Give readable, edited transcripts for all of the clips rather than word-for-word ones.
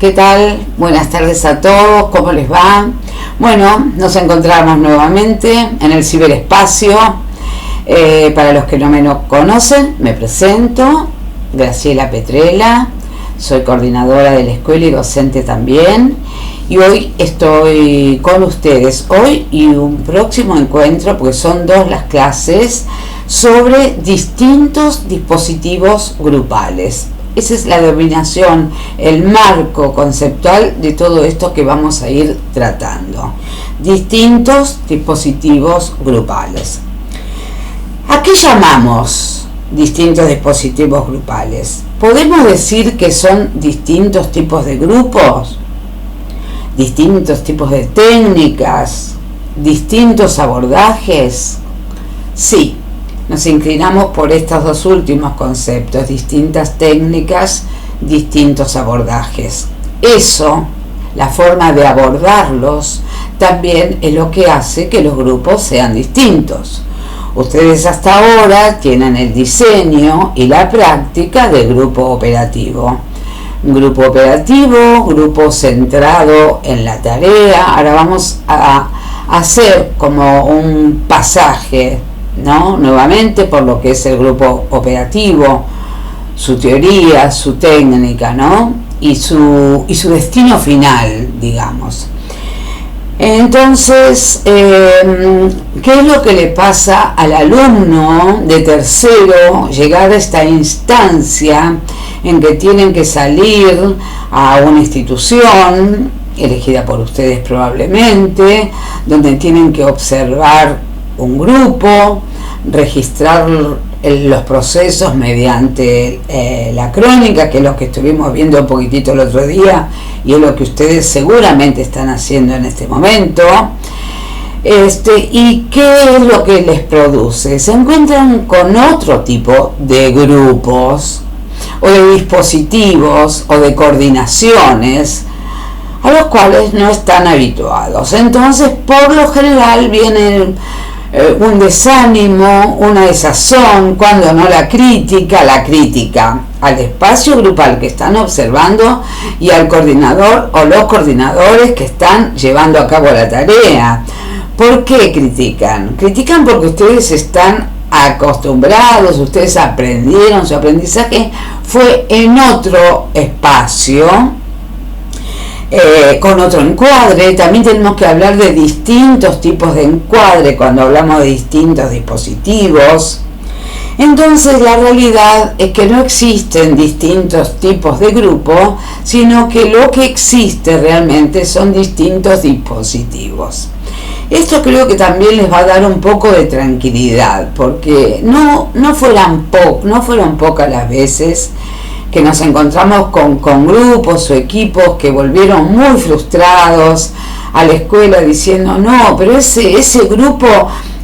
¿Qué tal? Buenas tardes a todos, ¿cómo les va? Bueno, nos encontramos nuevamente en el ciberespacio. Para los que no me conocen, me presento, Graciela Petrella, soy coordinadora de la escuela y docente también. Y hoy estoy con ustedes, hoy y un próximo encuentro, porque son dos las clases, sobre distintos dispositivos grupales. Esa es la denominación, el marco conceptual de todo esto que vamos a ir tratando. Distintos dispositivos grupales. ¿A qué llamamos distintos dispositivos grupales? ¿Podemos decir que son distintos tipos de grupos? ¿Distintos tipos de técnicas? ¿Distintos abordajes? Sí. Nos inclinamos por estos dos últimos conceptos, distintas técnicas, distintos abordajes. Eso, la forma de abordarlos, también es lo que hace que los grupos sean distintos. Ustedes hasta ahora tienen el diseño y la práctica del grupo operativo. Grupo operativo, grupo centrado en la tarea. Ahora vamos a hacer como un pasaje, ¿no? Nuevamente por lo que es el grupo operativo, su teoría, su técnica, ¿no? y su destino final, digamos. Entonces, ¿qué es lo que le pasa al alumno de tercero llegar a esta instancia en que tienen que salir a una institución elegida por ustedes probablemente, donde tienen que observar un grupo, registrar los procesos mediante la crónica, que es lo que estuvimos viendo un poquitito el otro día y es lo que ustedes seguramente están haciendo en este momento? ¿Y qué es lo que les produce? Se encuentran con otro tipo de grupos o de dispositivos o de coordinaciones a los cuales no están habituados. Entonces, por lo general viene un desánimo, una desazón, cuando no la crítica al espacio grupal que están observando y al coordinador o los coordinadores que están llevando a cabo la tarea. ¿Por qué critican? Critican porque ustedes están acostumbrados, ustedes aprendieron, su aprendizaje fue en otro espacio, con otro encuadre. También tenemos que hablar de distintos tipos de encuadre cuando hablamos de distintos dispositivos. Entonces la realidad es que no existen distintos tipos de grupo, sino que lo que existe realmente son distintos dispositivos. Esto creo que también les va a dar un poco de tranquilidad, porque no fueron pocas las veces que nos encontramos con grupos o equipos que volvieron muy frustrados a la escuela diciendo: no, pero ese grupo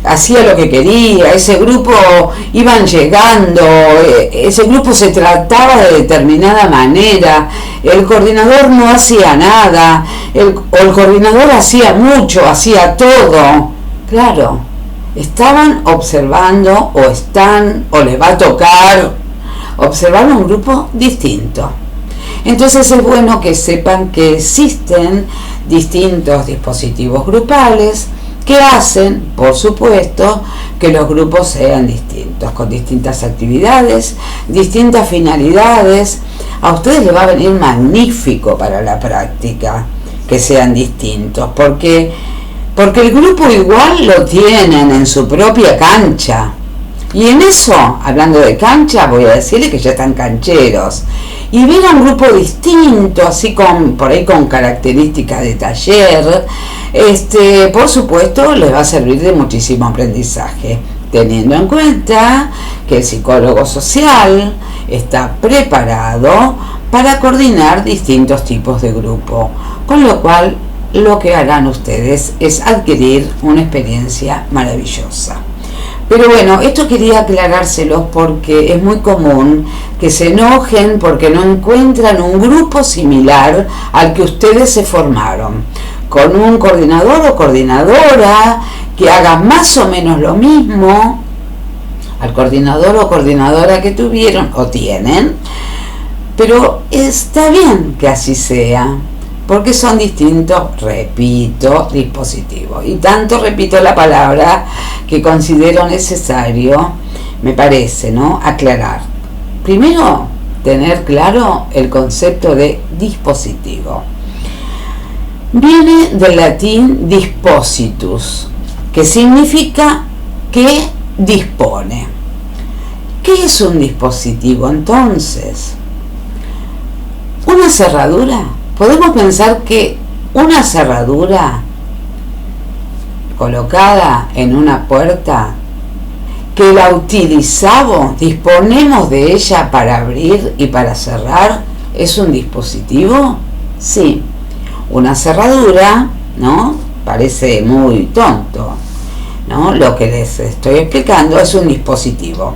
hacía lo que quería, ese grupo iban llegando, ese grupo se trataba de determinada manera, el coordinador no hacía nada, el coordinador hacía mucho, hacía todo. Claro, estaban observando o les va a tocar observar un grupo distinto. Entonces es bueno que sepan que existen distintos dispositivos grupales que hacen, por supuesto, que los grupos sean distintos, con distintas actividades, distintas finalidades. A ustedes les va a venir magnífico para la práctica que sean distintos, porque el grupo igual lo tienen en su propia cancha. Y en eso, hablando de cancha, voy a decirles que ya están cancheros. Y ver a un grupo distinto, así por ahí con características de taller, por supuesto les va a servir de muchísimo aprendizaje, teniendo en cuenta que el psicólogo social está preparado para coordinar distintos tipos de grupo, con lo cual lo que harán ustedes es adquirir una experiencia maravillosa. Pero bueno, esto quería aclarárselos porque es muy común que se enojen porque no encuentran un grupo similar al que ustedes se formaron, con un coordinador o coordinadora que haga más o menos lo mismo al coordinador o coordinadora que tuvieron o tienen, pero está bien que así sea, porque son distintos, repito, dispositivos. Y tanto repito la palabra que considero necesario, me parece, ¿no?, aclarar. Primero, tener claro el concepto de dispositivo. Viene del latín dispositus, que significa que dispone. ¿Qué es un dispositivo entonces? Una cerradura. Podemos pensar que una cerradura colocada en una puerta, que la utilizamos, disponemos de ella para abrir y para cerrar, ¿es un dispositivo? Sí. Una cerradura, ¿no?, parece muy tonto, ¿no? Lo que les estoy explicando es un dispositivo.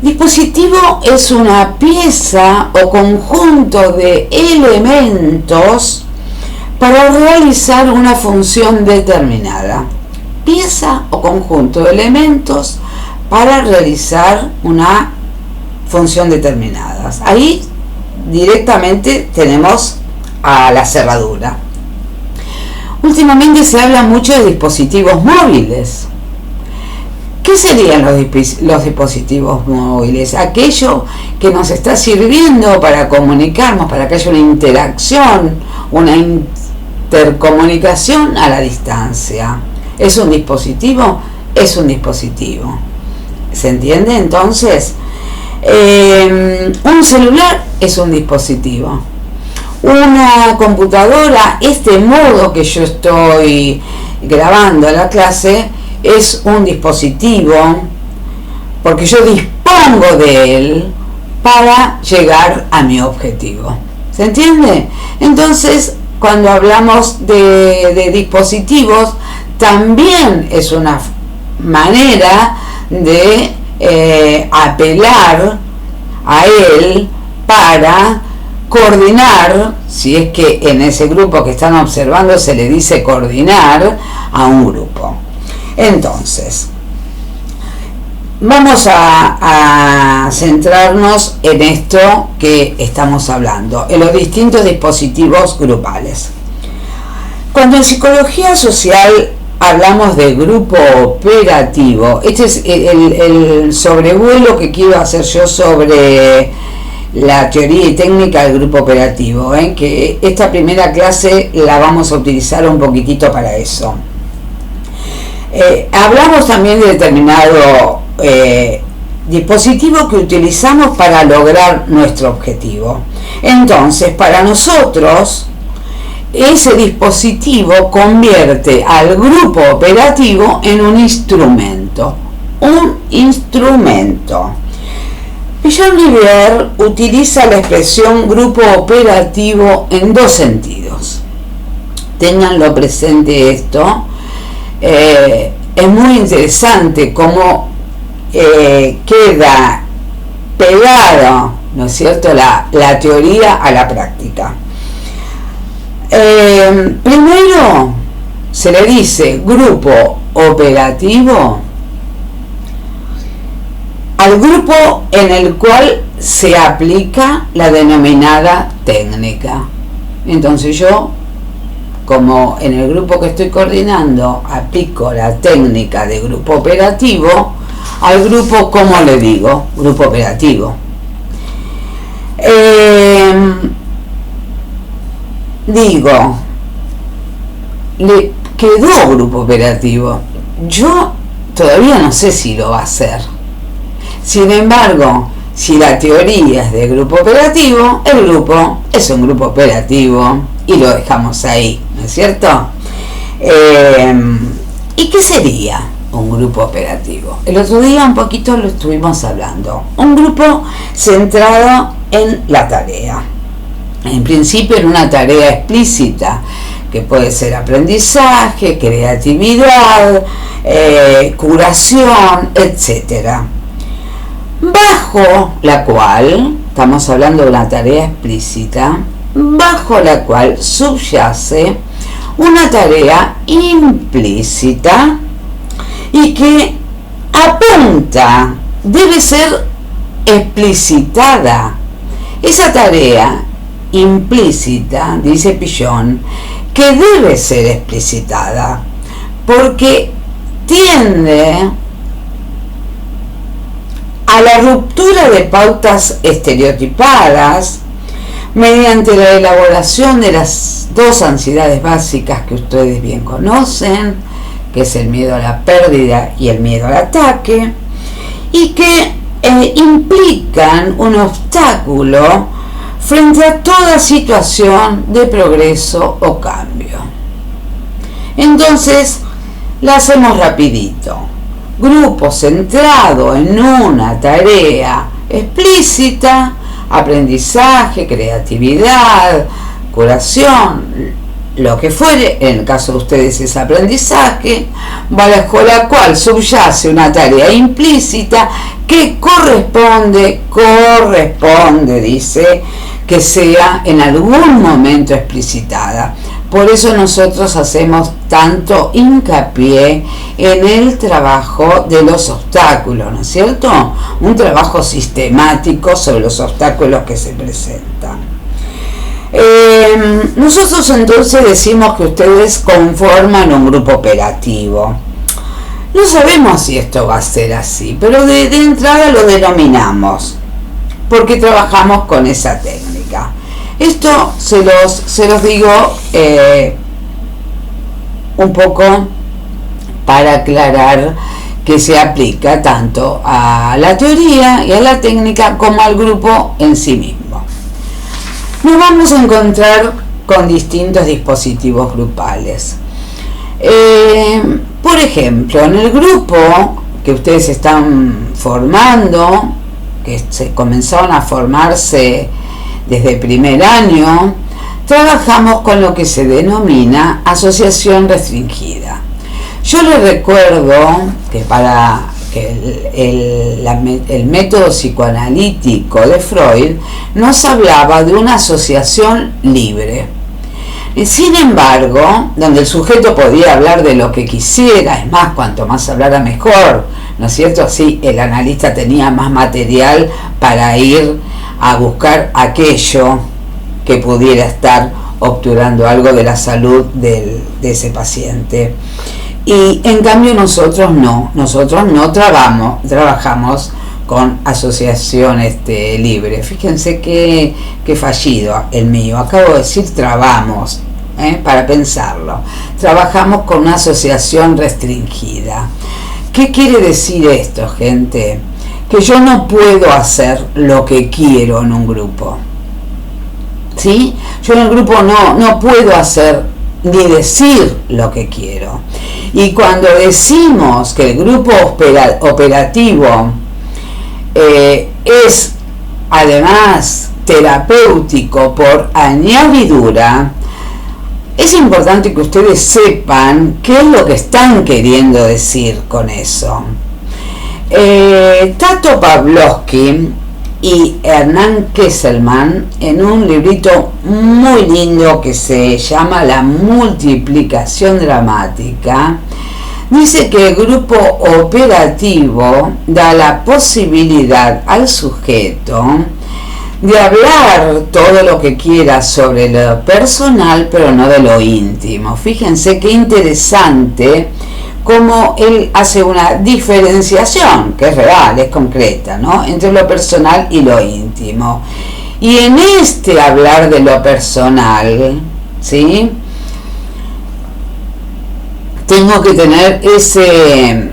Dispositivo es una pieza o conjunto de elementos para realizar una función determinada. Pieza o conjunto de elementos para realizar una función determinada. Ahí directamente tenemos a la cerradura. Últimamente se habla mucho de dispositivos móviles. ¿Qué serían los dispositivos móviles? Aquello que nos está sirviendo para comunicarnos, para que haya una interacción, una intercomunicación a la distancia. ¿Es un dispositivo? Es un dispositivo. ¿Se entiende entonces? Un celular es un dispositivo. Una computadora, este modo que yo estoy grabando la clase, es un dispositivo, porque yo dispongo de él para llegar a mi objetivo. ¿Se entiende? Entonces, cuando hablamos de dispositivos, también es una manera de apelar a él para coordinar, si es que en ese grupo que están observando se le dice coordinar a un grupo. Entonces, vamos a centrarnos en esto que estamos hablando, en los distintos dispositivos grupales. Cuando en psicología social hablamos de grupo operativo, este es el sobrevuelo que quiero hacer yo sobre la teoría y técnica del grupo operativo, que esta primera clase la vamos a utilizar un poquitito para eso. Hablamos también de determinado dispositivo que utilizamos para lograr nuestro objetivo. Entonces, para nosotros, ese dispositivo convierte al grupo operativo en un instrumento. Un instrumento. Piaget-Rivière utiliza la expresión grupo operativo en dos sentidos. Ténganlo presente esto. Es muy interesante cómo queda pegado, ¿no es cierto?, la teoría a la práctica. Primero se le dice grupo operativo al grupo en el cual se aplica la denominada técnica. Entonces yo, como en el grupo que estoy coordinando aplico la técnica de grupo operativo, al grupo, ¿cómo le digo? Grupo operativo. Digo, le quedó grupo operativo. Yo todavía no sé si lo va a hacer. Sin embargo, si la teoría es de grupo operativo, el grupo es un grupo operativo y lo dejamos ahí, ¿no es cierto? ¿Y qué sería un grupo operativo? El otro día un poquito lo estuvimos hablando. Un grupo centrado en la tarea. En principio en una tarea explícita, que puede ser aprendizaje, creatividad, curación, etcétera. Bajo la cual, estamos hablando de una tarea explícita, bajo la cual subyace una tarea implícita y que apunta, debe ser explicitada Esa tarea implícita, dice Pillon, que debe ser explicitada, porque tiende a la ruptura de pautas estereotipadas mediante la elaboración de las dos ansiedades básicas que ustedes bien conocen, que es el miedo a la pérdida y el miedo al ataque, y que implican un obstáculo frente a toda situación de progreso o cambio. Entonces, la hacemos rapidito. Grupo centrado en una tarea explícita, aprendizaje, creatividad, curación, lo que fuere, en el caso de ustedes es aprendizaje, bajo la cual subyace una tarea implícita que corresponde, dice, que sea en algún momento explicitada. Por eso nosotros hacemos tanto hincapié en el trabajo de los obstáculos, ¿no es cierto? Un trabajo sistemático sobre los obstáculos que se presentan. Nosotros entonces decimos que ustedes conforman un grupo operativo. No sabemos si esto va a ser así, pero de entrada lo denominamos, porque trabajamos con esa técnica. Esto se los digo un poco para aclarar que se aplica tanto a la teoría y a la técnica como al grupo en sí mismo. Nos vamos a encontrar con distintos dispositivos grupales. Por ejemplo, en el grupo que ustedes están formando, que se comenzaron a formarse desde el primer año, trabajamos con lo que se denomina asociación restringida. Yo les recuerdo que para que el método psicoanalítico de Freud nos hablaba de una asociación libre. Sin embargo, donde el sujeto podía hablar de lo que quisiera, es más, cuanto más hablara mejor, ¿no es cierto? Así el analista tenía más material para ir a buscar aquello que pudiera estar obturando algo de la salud de ese paciente. Y en cambio nosotros no trabajamos con asociación libre. Fíjense qué fallido el mío. Acabo de decir trabamos, para pensarlo. Trabajamos con una asociación restringida. ¿Qué quiere decir esto, gente? Que yo no puedo hacer lo que quiero en un grupo. ¿Sí? Yo en el grupo no puedo hacer ni decir lo que quiero. Y cuando decimos que el grupo operativo es además terapéutico por añadidura, es importante que ustedes sepan qué es lo que están queriendo decir con eso. Tato Pavlovsky y Hernán Kesselman, en un librito muy lindo que se llama La multiplicación dramática, dice que el grupo operativo da la posibilidad al sujeto de hablar todo lo que quiera sobre lo personal, pero no de lo íntimo. Fíjense qué interesante cómo él hace una diferenciación, que es real, es concreta, ¿no?, entre lo personal y lo íntimo. Y en hablar de lo personal, ¿sí?, tengo que tener ese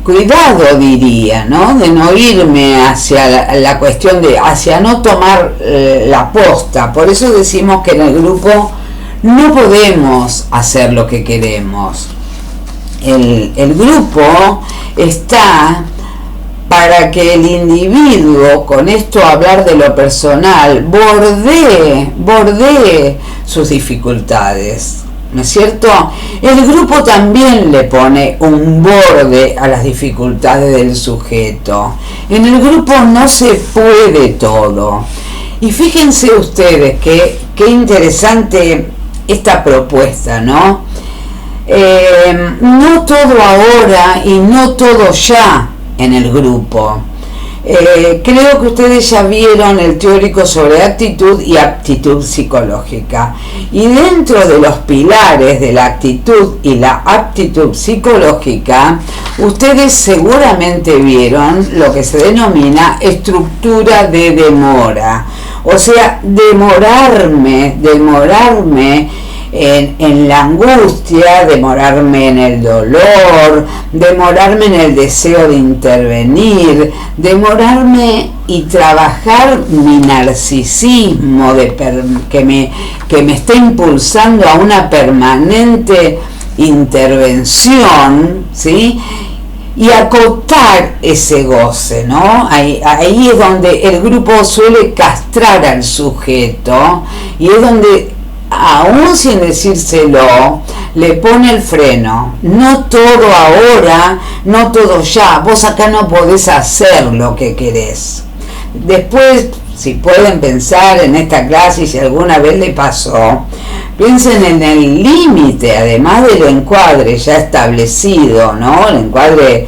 cuidado, diría, ¿no?, de no irme hacia la cuestión hacia no tomar la posta. Por eso decimos que en el grupo no podemos hacer lo que queremos. El grupo está para que el individuo, con esto hablar de lo personal, bordee sus dificultades, ¿no es cierto? El grupo también le pone un borde a las dificultades del sujeto. En el grupo no se puede todo. Y fíjense ustedes qué interesante esta propuesta, ¿no? No todo ahora y no todo ya en el grupo. Creo que ustedes ya vieron el teórico sobre actitud y aptitud psicológica. Y dentro de los pilares de la actitud y la aptitud psicológica, ustedes seguramente vieron lo que se denomina estructura de demora. O sea, demorarme en la angustia, demorarme en el dolor, demorarme en el deseo de intervenir, demorarme y trabajar mi narcisismo que me está impulsando a una permanente intervención, ¿sí? Y acotar ese goce, ¿no? Ahí es donde el grupo suele castrar al sujeto y es donde, aún sin decírselo, le pone el freno. No todo ahora, no todo ya. Vos acá no podés hacer lo que querés. Después, si pueden pensar en esta clase y si alguna vez le pasó, piensen en el límite, además del encuadre ya establecido, ¿no? El encuadre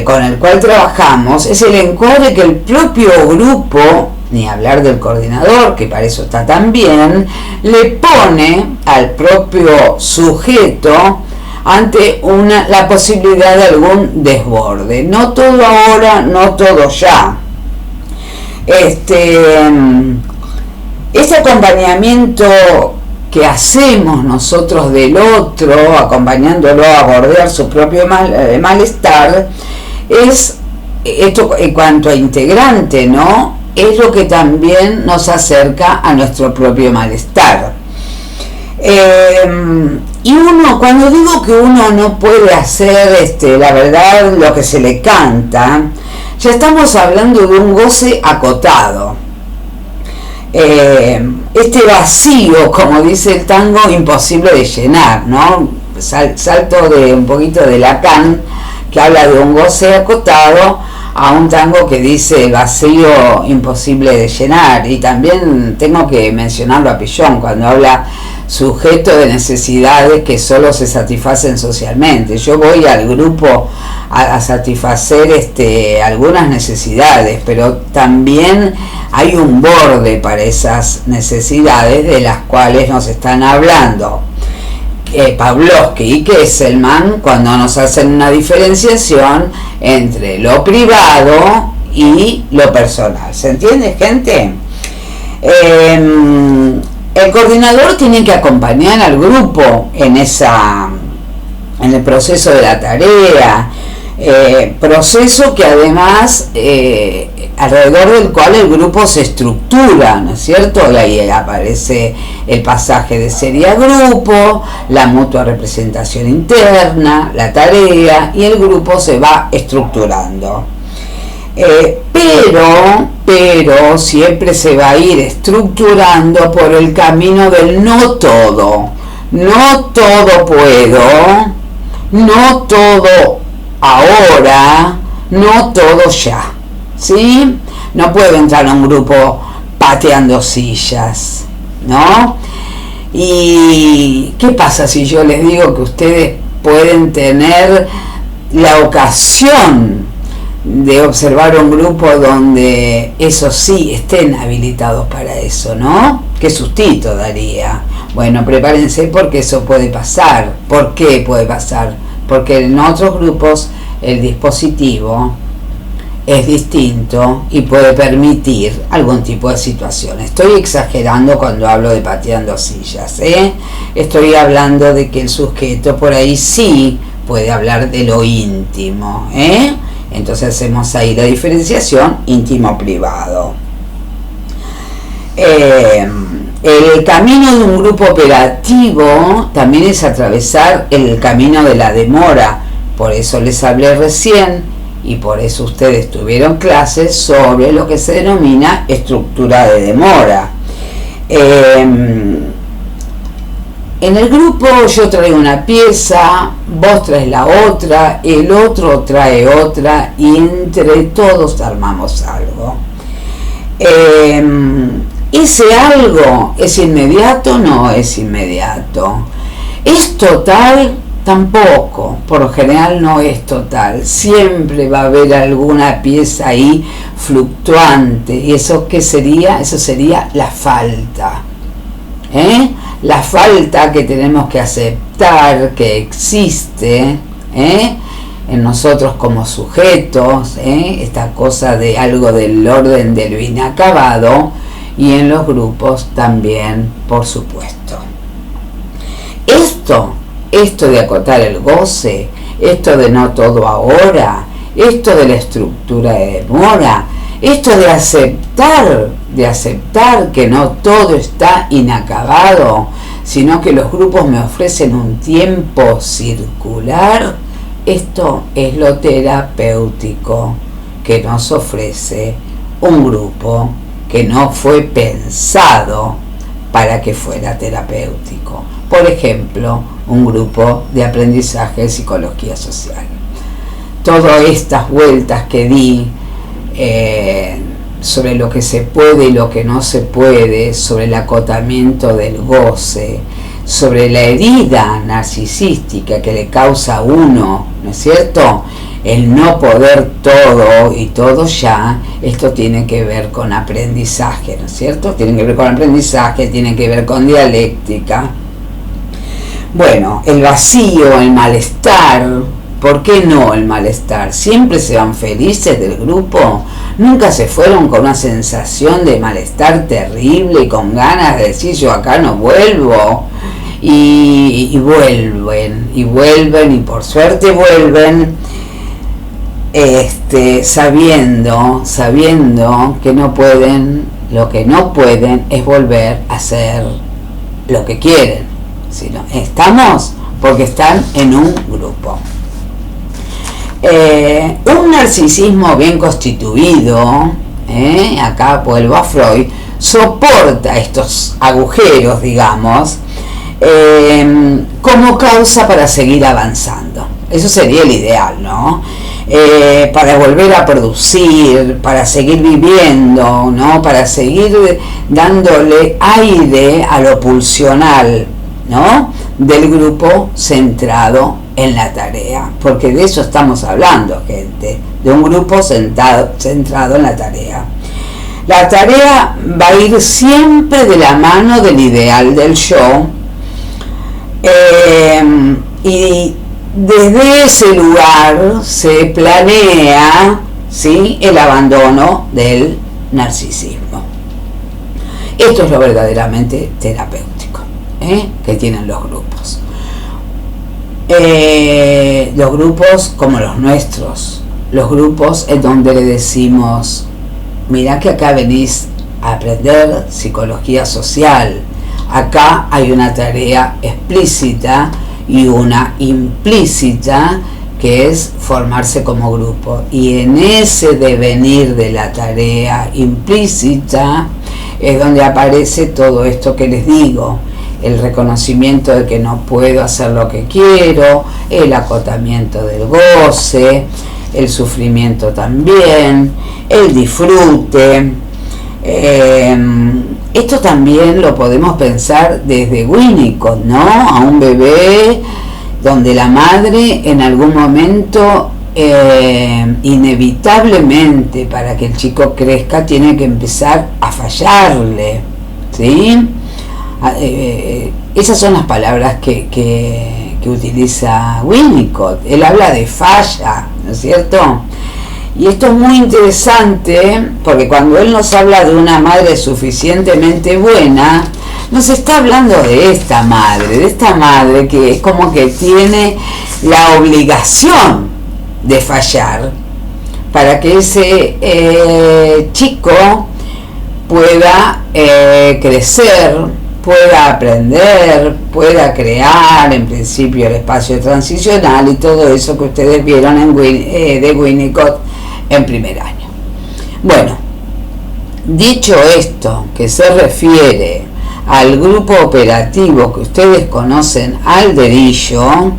con el cual trabajamos, es el encuadre que el propio grupo, ni hablar del coordinador, que para eso está también, le pone al propio sujeto ante la posibilidad de algún desborde. No todo ahora, no todo ya. Este acompañamiento que hacemos nosotros del otro, acompañándolo a bordear su propio malestar, es esto en cuanto a integrante, ¿no? Es lo que también nos acerca a nuestro propio malestar. Y uno, cuando digo que uno no puede hacer la verdad lo que se le canta, ya estamos hablando de un goce acotado. Este vacío, como dice el tango, imposible de llenar, ¿no? Salto de un poquito de Lacan, que habla de un goce acotado, a un tango que dice vacío imposible de llenar. Y también tengo que mencionarlo a Pillon cuando habla sujeto de necesidades que solo se satisfacen socialmente. Yo voy al grupo a satisfacer algunas necesidades, pero también hay un borde para esas necesidades de las cuales nos están hablando Pavlovsky y Kesselman cuando nos hacen una diferenciación entre lo privado y lo personal. ¿Se entiende, gente? El coordinador tiene que acompañar al grupo en el proceso de la tarea, proceso que además alrededor del cual el grupo se estructura, ¿no es cierto? Y ahí aparece el pasaje de serie a grupo, la mutua representación interna, la tarea, y el grupo se va estructurando. Pero siempre se va a ir estructurando por el camino del no todo. No todo puedo, no todo ahora, no todo ya. ¿Sí? No puedo entrar a un grupo pateando sillas, ¿no? ¿Y qué pasa si yo les digo que ustedes pueden tener la ocasión de observar un grupo donde eso sí estén habilitados para eso, ¿no? ¿Qué sustito daría? Bueno, prepárense porque eso puede pasar. ¿Por qué puede pasar? Porque en otros grupos el dispositivo es distinto y puede permitir algún tipo de situación. Estoy exagerando cuando hablo de pateando sillas, estoy hablando de que el sujeto por ahí sí puede hablar de lo íntimo, entonces hacemos ahí la diferenciación íntimo-privado. El camino de un grupo operativo también es atravesar el camino de la demora, por eso les hablé recién y por eso ustedes tuvieron clases sobre lo que se denomina estructura de demora. En el grupo yo traigo una pieza, vos traes la otra, el otro trae otra y entre todos armamos algo. ¿Ese algo es inmediato? No es inmediato. ¿Es total? Tampoco, por lo general no es total, siempre va a haber alguna pieza ahí fluctuante. ¿Y eso qué sería? Eso sería la falta. La falta que tenemos que aceptar que existe en nosotros como sujetos, esta cosa de algo del orden de lo inacabado, y en los grupos también, por supuesto. Esto de acotar el goce, esto de no todo ahora, esto de la estructura de demora, esto de aceptar que no todo está inacabado, sino que los grupos me ofrecen un tiempo circular, esto es lo terapéutico que nos ofrece un grupo que no fue pensado para que fuera terapéutico. Por ejemplo, un grupo de aprendizaje de psicología social. Todas estas vueltas que di sobre lo que se puede y lo que no se puede, sobre el acotamiento del goce, sobre la herida narcisística que le causa a uno, ¿no es cierto?, el no poder todo y todo ya. Esto tiene que ver con aprendizaje, ¿no es cierto? Tiene que ver con aprendizaje, tiene que ver con dialéctica. Bueno, el vacío, el malestar. ¿Por qué no el malestar? ¿Siempre se van felices del grupo? ¿Nunca se fueron con una sensación de malestar terrible y con ganas de decir yo acá no vuelvo? Y vuelven, y por suerte vuelven, sabiendo que no pueden, lo que no pueden es volver a hacer lo que quieren. Sino estamos porque están en un grupo. Un narcisismo bien constituido, acá vuelvo a Freud, soporta estos agujeros, digamos, como causa para seguir avanzando. Eso sería el ideal, ¿no? Para volver a producir, para seguir viviendo, ¿no? Para seguir dándole aire a lo pulsional, ¿no?, del grupo centrado en la tarea, porque de eso estamos hablando, gente, de un grupo centrado en la tarea. La tarea va a ir siempre de la mano del ideal del yo, y desde ese lugar se planea, ¿sí?, el abandono del narcisismo. Esto es lo verdaderamente terapéutico que tienen los grupos. Los grupos como los nuestros, los grupos en donde le decimos, mirá que acá venís a aprender psicología social, acá hay una tarea explícita y una implícita que es formarse como grupo, y en ese devenir de la tarea implícita es donde aparece todo esto que les digo: el reconocimiento de que no puedo hacer lo que quiero, el acotamiento del goce, el sufrimiento también, el disfrute. Esto también lo podemos pensar desde Winnicott, ¿no? A un bebé donde la madre en algún momento, inevitablemente, para que el chico crezca, tiene que empezar a fallarle, ¿sí? Esas son las palabras que utiliza Winnicott. Él habla de falla, ¿no es cierto? Y esto es muy interesante porque cuando él nos habla de una madre suficientemente buena, nos está hablando de esta madre que es como que tiene la obligación de fallar para que ese chico pueda crecer, pueda aprender, pueda crear en principio el espacio transicional y todo eso que ustedes vieron de Winnicott en primer año. Bueno, dicho esto, que se refiere al grupo operativo que ustedes conocen al dedillo,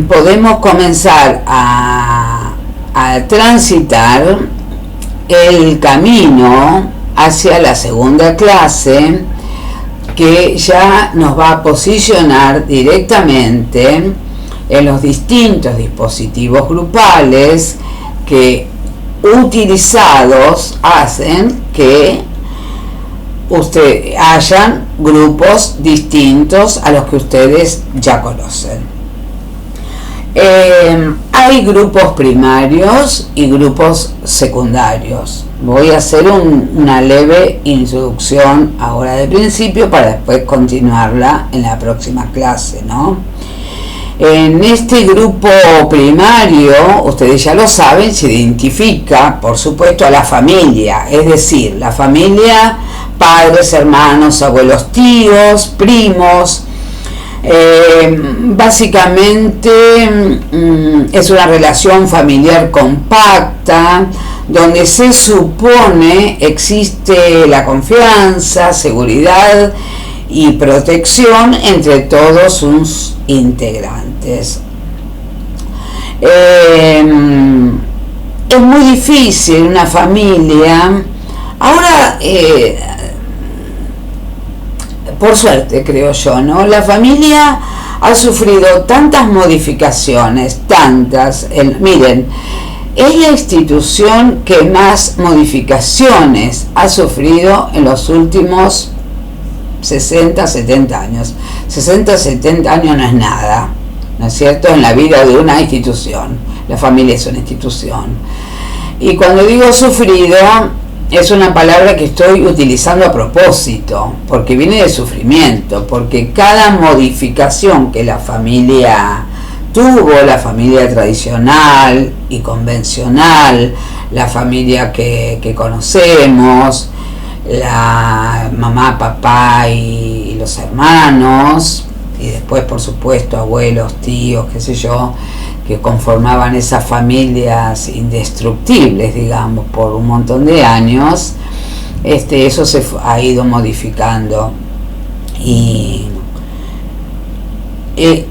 podemos comenzar a transitar el camino hacia la segunda clase, que ya nos va a posicionar directamente en los distintos dispositivos grupales que utilizados hacen que hayan grupos distintos a los que ustedes ya conocen. Hay grupos primarios y grupos secundarios. Voy a hacer una leve introducción ahora de principio para después continuarla en la próxima clase, ¿no? En este grupo primario, ustedes ya lo saben, se identifica, por supuesto, a la familia, es decir, la familia, padres, hermanos, abuelos, tíos, primos. Básicamente es una relación familiar compacta donde se supone existe la confianza, seguridad y protección entre todos sus integrantes. Es muy difícil una familia, ahora por suerte creo yo, ¿no? La familia ha sufrido tantas modificaciones, miren, es la institución que más modificaciones ha sufrido en los últimos 60, 70 años. 60, 70 años no es nada, ¿no es cierto?, en la vida de una institución. La familia es una institución. Y cuando digo sufrido, es una palabra que estoy utilizando a propósito, porque viene de sufrimiento, porque cada modificación que la familia tuvo, la familia tradicional y convencional, la familia que conocemos, la mamá, papá y los hermanos, y después por supuesto abuelos, tíos, qué sé yo, que conformaban esas familias indestructibles, digamos, por un montón de años, eso se ha ido modificando, y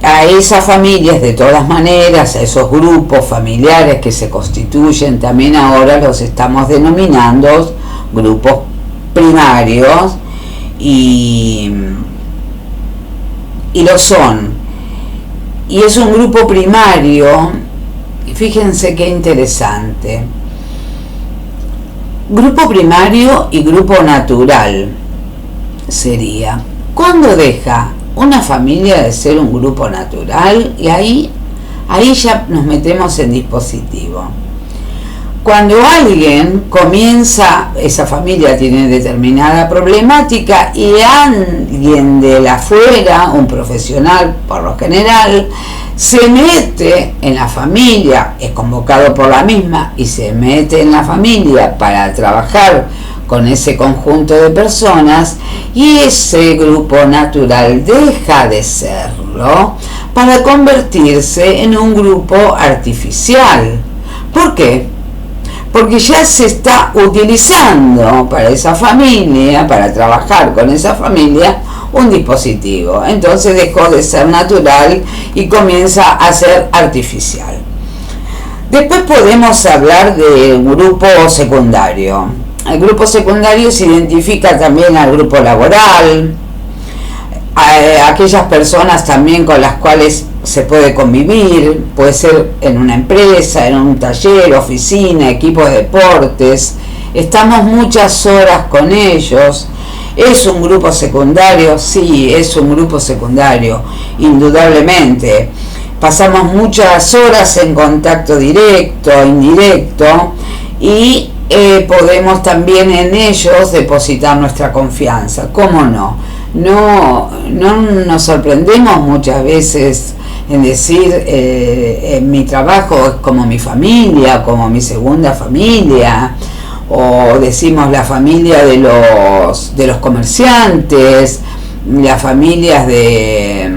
a esas familias, de todas maneras, a esos grupos familiares que se constituyen, también ahora los estamos denominando grupos primarios, y lo son. Y es un grupo primario, y fíjense qué interesante. Grupo primario y grupo natural sería. ¿Cuándo deja una familia de ser un grupo natural? Y ahí ya nos metemos en dispositivo. Cuando alguien comienza, esa familia tiene determinada problemática y alguien de la afuera, un profesional por lo general, se mete en la familia, es convocado por la misma y se mete en la familia para trabajar con ese conjunto de personas, y ese grupo natural deja de serlo para convertirse en un grupo artificial. ¿Por qué? Porque ya se está utilizando para esa familia, para trabajar con esa familia, un dispositivo. Entonces dejó de ser natural y comienza a ser artificial. Después podemos hablar de grupo secundario. El grupo secundario se identifica también al grupo laboral, a aquellas personas también con las cuales se puede convivir, puede ser en una empresa, en un taller, oficina, equipo de deportes, estamos muchas horas con ellos. ¿Es un grupo secundario? Sí, es un grupo secundario, indudablemente. Pasamos muchas horas en contacto directo, indirecto, y podemos también en ellos depositar nuestra confianza. ¿Cómo no? No nos sorprendemos muchas veces en decir mi trabajo es como mi familia, como mi segunda familia, o decimos la familia de los comerciantes, las familias de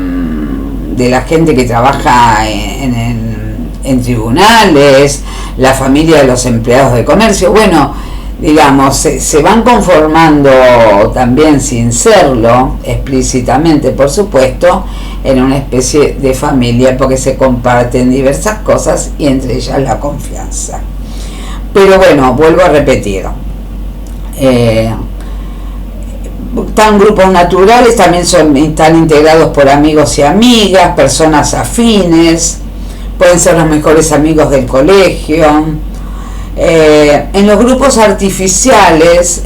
la gente que trabaja en tribunales, la familia de los empleados de comercio. Bueno, digamos, se van conformando también, sin serlo explícitamente, por supuesto, en una especie de familia, porque se comparten diversas cosas y entre ellas la confianza. Pero bueno, vuelvo a repetir, Están grupos naturales, también están integrados por amigos y amigas, personas afines, pueden ser los mejores amigos del colegio. En los grupos artificiales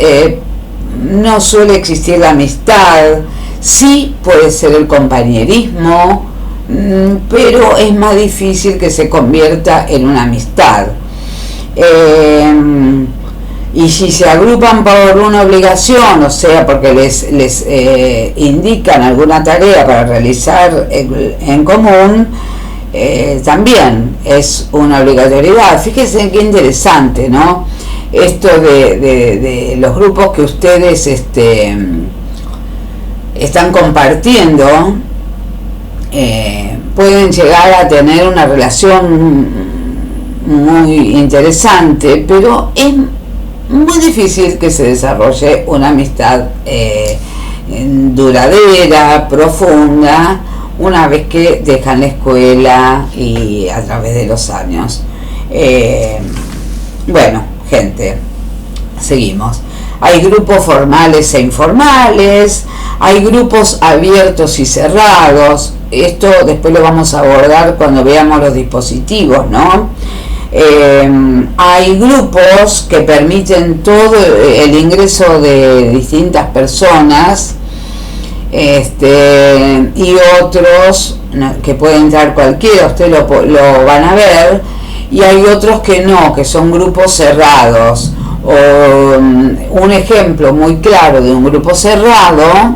no suele existir la amistad, sí puede ser el compañerismo, pero es más difícil que se convierta en una amistad. Y si se agrupan por una obligación, o sea, porque les indican alguna tarea para realizar en común, también es una obligatoriedad. Fíjense qué interesante, ¿no? Esto de los grupos que ustedes están compartiendo, pueden llegar a tener una relación muy interesante, pero es muy difícil que se desarrolle una amistad duradera, profunda, una vez que dejan la escuela y a través de los años. Bueno, gente, seguimos. Hay grupos formales e informales, hay grupos abiertos y cerrados. Esto después lo vamos a abordar cuando veamos los dispositivos, ¿no? Hay grupos que permiten todo el ingreso de distintas personas, y otros que puede entrar cualquiera, ustedes lo van a ver, y hay otros que no, que son grupos cerrados. Un ejemplo muy claro de un grupo cerrado,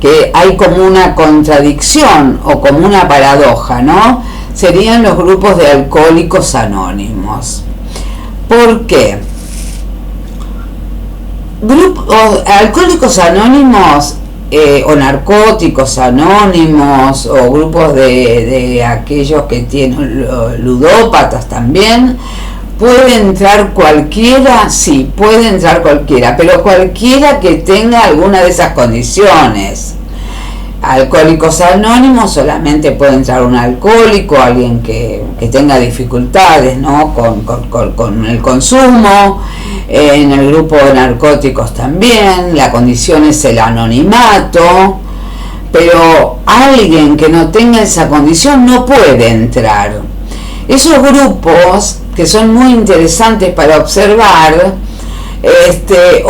que hay como una contradicción o como una paradoja, ¿no? Serían los grupos de alcohólicos anónimos. ¿Por qué? Alcohólicos anónimos o narcóticos anónimos o grupos de aquellos que tienen ludópatas también, ¿puede entrar cualquiera? Sí, puede entrar cualquiera, pero cualquiera que tenga alguna de esas condiciones. Alcohólicos anónimos solamente puede entrar un alcohólico, alguien que tenga dificultades, ¿no? con el consumo. En el grupo de narcóticos también, la condición es el anonimato, pero alguien que no tenga esa condición no puede entrar. Esos grupos, que son muy interesantes para observar,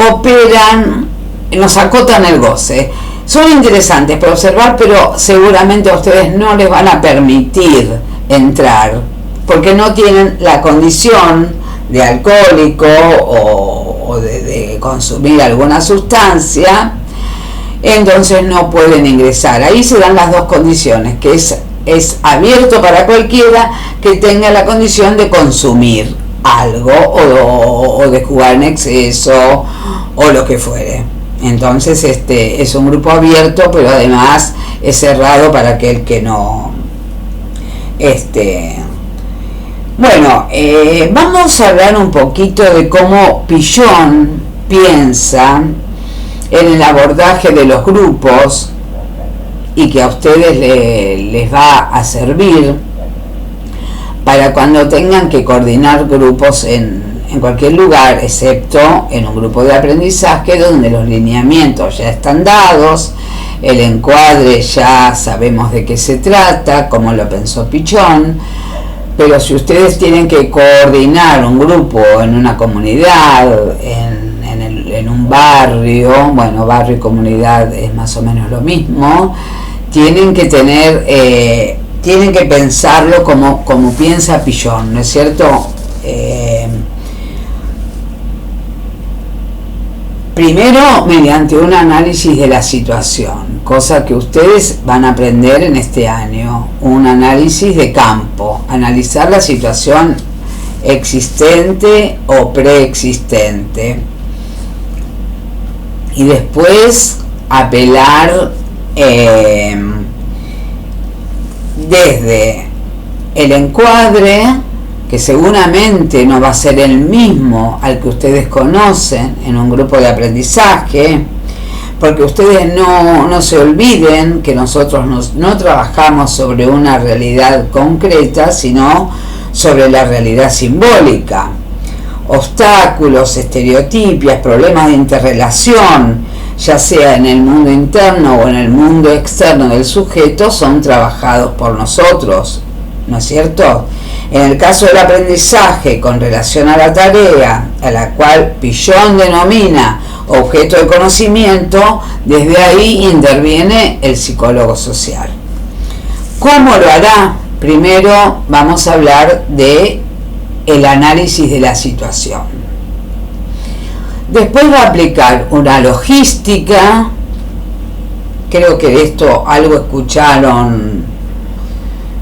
operan, nos acotan el goce. Son interesantes para observar, pero seguramente a ustedes no les van a permitir entrar, porque no tienen la condición de alcohólico o de consumir alguna sustancia, entonces no pueden ingresar. Ahí se dan las dos condiciones, que es abierto para cualquiera que tenga la condición de consumir algo o de jugar en exceso o lo que fuere. Entonces es un grupo abierto, pero además es cerrado para aquel que no. Bueno, vamos a hablar un poquito de cómo Pillon piensa en el abordaje de los grupos y que a ustedes les va a servir para cuando tengan que coordinar grupos en cualquier lugar, excepto en un grupo de aprendizaje donde los lineamientos ya están dados, el encuadre ya sabemos de qué se trata, como lo pensó Pillon. Pero si ustedes tienen que coordinar un grupo en una comunidad, en un barrio, bueno, barrio y comunidad es más o menos lo mismo, tienen que pensarlo como piensa Pillon, ¿no es cierto? Primero, mediante un análisis de la situación, cosa que ustedes van a aprender en este año, un análisis de campo, analizar la situación existente o preexistente, y después apelar desde el encuadre, que seguramente no va a ser el mismo al que ustedes conocen en un grupo de aprendizaje, porque ustedes no se olviden que nosotros no trabajamos sobre una realidad concreta, sino sobre la realidad simbólica. Obstáculos, estereotipias, problemas de interrelación ya sea en el mundo interno o en el mundo externo del sujeto, son trabajados por nosotros, ¿no es cierto? En el caso del aprendizaje con relación a la tarea, a la cual Pillon denomina objeto de conocimiento, desde ahí interviene el psicólogo social. ¿Cómo lo hará? Primero vamos a hablar de el análisis de la situación. Después va a aplicar una logística, creo que de esto algo escucharon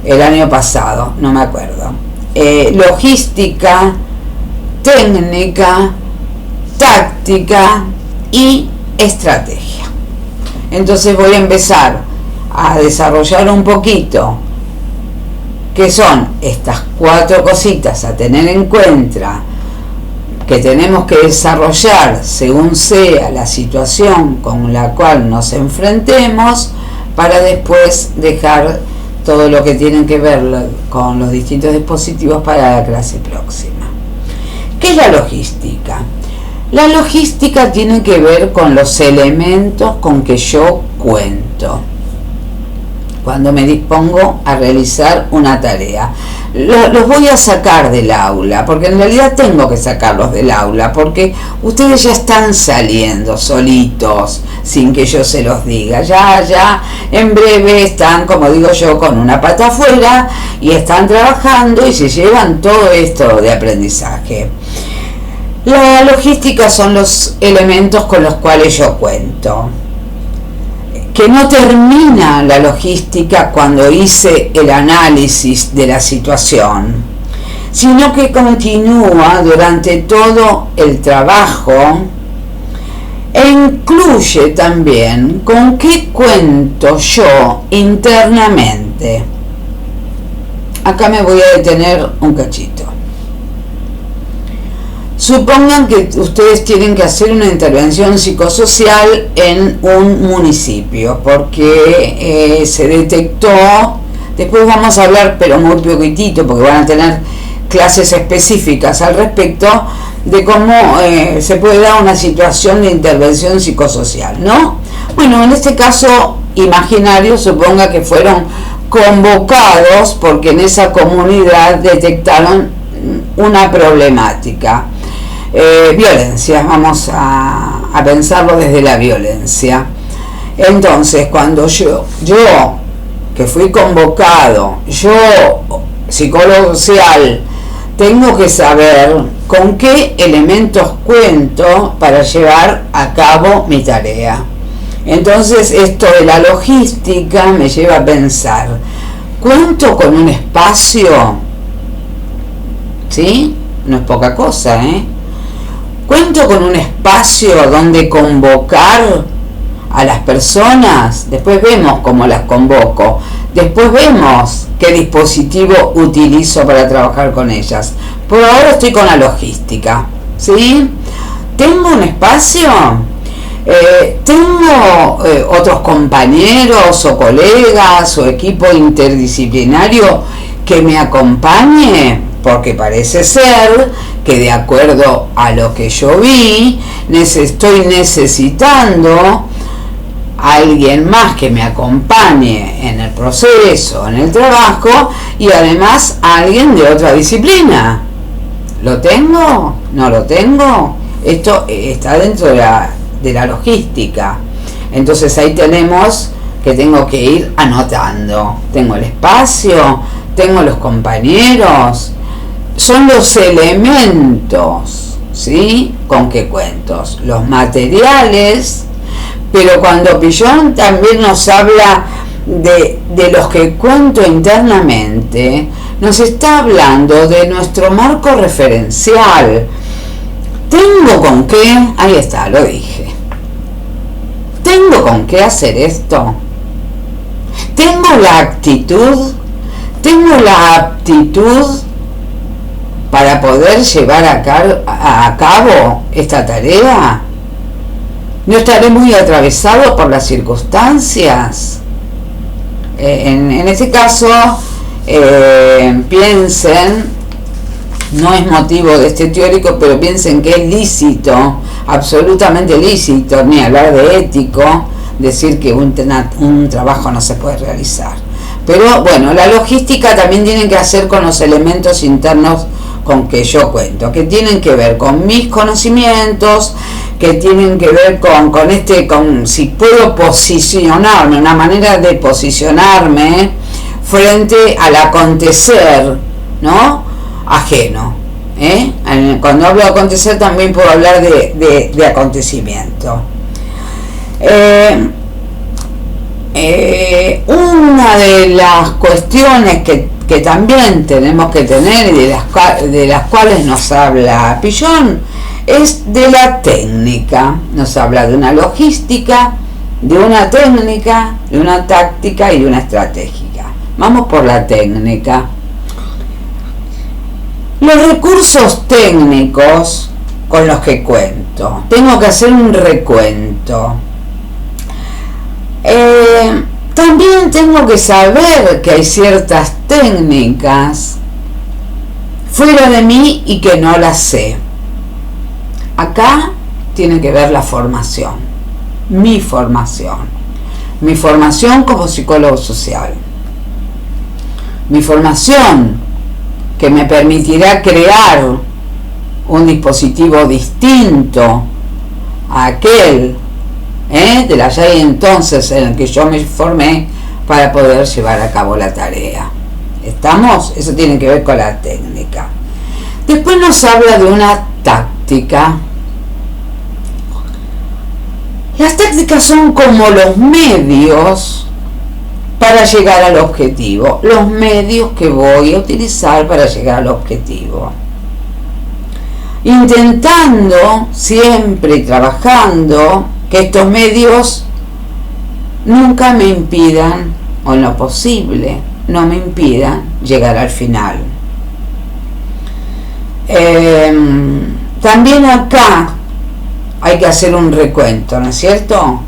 el año pasado, no me acuerdo. Logística, técnica, táctica y estrategia. Entonces voy a empezar a desarrollar un poquito qué son estas 4 cositas a tener en cuenta que tenemos que desarrollar según sea la situación con la cual nos enfrentemos, para después dejar todo lo que tiene que ver con los distintos dispositivos para la clase próxima. ¿Qué es la logística? La logística tiene que ver con los elementos con que yo cuento cuando me dispongo a realizar una tarea. Los voy a sacar del aula, porque en realidad tengo que sacarlos del aula, porque ustedes ya están saliendo solitos, sin que yo se los diga. Ya, en breve están, como digo yo, con una pata afuera, y están trabajando y se llevan todo esto de aprendizaje. La logística son los elementos con los cuales yo cuento. Que no termina la logística cuando hice el análisis de la situación, sino que continúa durante todo el trabajo e incluye también con qué cuento yo internamente. Acá me voy a detener un cachito. Supongan que ustedes tienen que hacer una intervención psicosocial en un municipio porque se detectó, después vamos a hablar pero muy poquitito porque van a tener clases específicas al respecto de cómo se puede dar una situación de intervención psicosocial, ¿no? Bueno, en este caso imaginario, suponga que fueron convocados porque en esa comunidad detectaron una problemática. Violencia, vamos a pensarlo desde la violencia. Entonces, cuando yo que fui convocado, yo, psicólogo social, tengo que saber con qué elementos cuento para llevar a cabo mi tarea. Entonces, esto de la logística me lleva a pensar, ¿cuento con un espacio? ¿Sí? No es poca cosa, ¿eh? ¿Cuento con un espacio donde convocar a las personas? Después vemos cómo las convoco. Después vemos qué dispositivo utilizo para trabajar con ellas. Por ahora estoy con la logística, ¿sí? ¿Tengo un espacio? ¿Tengo otros compañeros o colegas o equipo interdisciplinario que me acompañe? Porque parece ser que de acuerdo a lo que yo vi, estoy necesitando a alguien más que me acompañe en el proceso, en el trabajo, y además a alguien de otra disciplina. ¿Lo tengo? ¿No lo tengo? Esto está dentro de la logística. Entonces ahí tenemos que tengo que ir anotando. Tengo el espacio, tengo los compañeros. Son los elementos, ¿sí? ¿Con qué cuentos? Los materiales, pero cuando Pillon también nos habla de los que cuento internamente, nos está hablando de nuestro marco referencial. ¿Tengo con qué? Ahí está, lo dije. ¿Tengo con qué hacer esto? ¿Tengo la actitud? ¿Tengo la aptitud para poder llevar a cabo esta tarea? ¿No estaré muy atravesado por las circunstancias? En este caso, piensen no es motivo de este teórico, pero piensen que es lícito, absolutamente lícito, ni hablar de ético, decir que un trabajo no se puede realizar. Pero bueno, la logística también tiene que hacer con los elementos internos con que yo cuento, que tienen que ver con mis conocimientos, que tienen que ver con si puedo posicionarme, una manera de posicionarme frente al acontecer, ¿no?, ajeno. Cuando hablo de acontecer también puedo hablar de acontecimiento. Una de las cuestiones que también tenemos que tener y de las cuales nos habla Pillon es de la técnica. Nos habla de una logística, de una técnica, de una táctica y de una estratégica. Vamos por la técnica. Los recursos técnicos con los que cuento. Tengo que hacer un recuento. También tengo que saber que hay ciertas técnicas fuera de mí y que no las sé. Acá tiene que ver la formación, mi formación como psicólogo social, mi formación que me permitirá crear un dispositivo distinto a aquel del allá y entonces en el que yo me formé para poder llevar a cabo la tarea. ¿Estamos? Eso tiene que ver con la técnica. Después nos habla de una táctica. Las tácticas son como los medios para llegar al objetivo, los medios que voy a utilizar para llegar al objetivo. Intentando siempre y trabajando que estos medios nunca me impidan, o en lo posible, no me impidan llegar al final. También acá hay que hacer un recuento, ¿no es cierto?,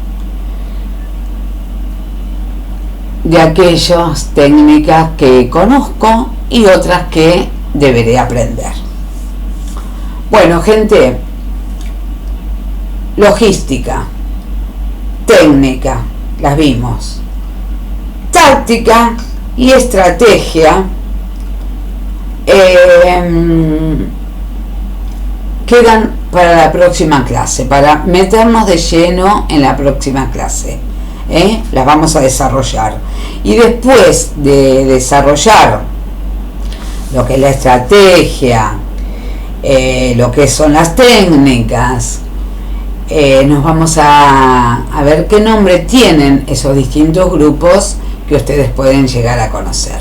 de aquellas técnicas que conozco y otras que deberé aprender. Bueno, gente, logística, técnica, las vimos. Táctica y estrategia quedan para la próxima clase, para meternos de lleno en la próxima clase. Las vamos a desarrollar. Y después de desarrollar lo que es la estrategia, lo que son las técnicas, nos vamos a ver qué nombre tienen esos distintos grupos que ustedes pueden llegar a conocer.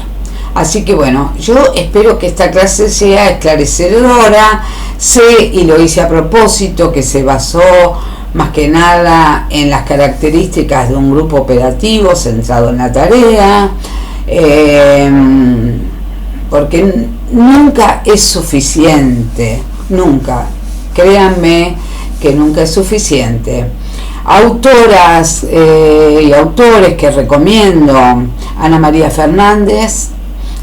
Así que bueno, yo espero que esta clase sea esclarecedora. Sé, y lo hice a propósito, que se basó más que nada en las características de un grupo operativo centrado en la tarea, porque nunca es suficiente, nunca, créanme que nunca es suficiente. Autoras y autores que recomiendo: Ana María Fernández,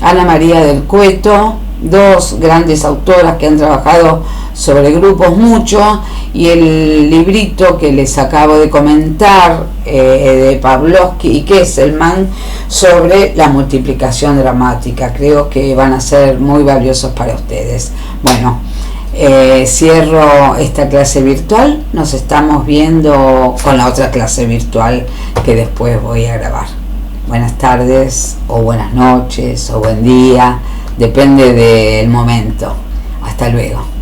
Ana María del Cueto, dos grandes autoras que han trabajado sobre grupos mucho, y el librito que les acabo de comentar de Pavlovsky y Kesselman sobre la multiplicación dramática. Creo que van a ser muy valiosos para ustedes. Bueno, cierro esta clase virtual. Nos estamos viendo con la otra clase virtual que después voy a grabar. Buenas tardes o buenas noches o buen día, depende del momento. Hasta luego.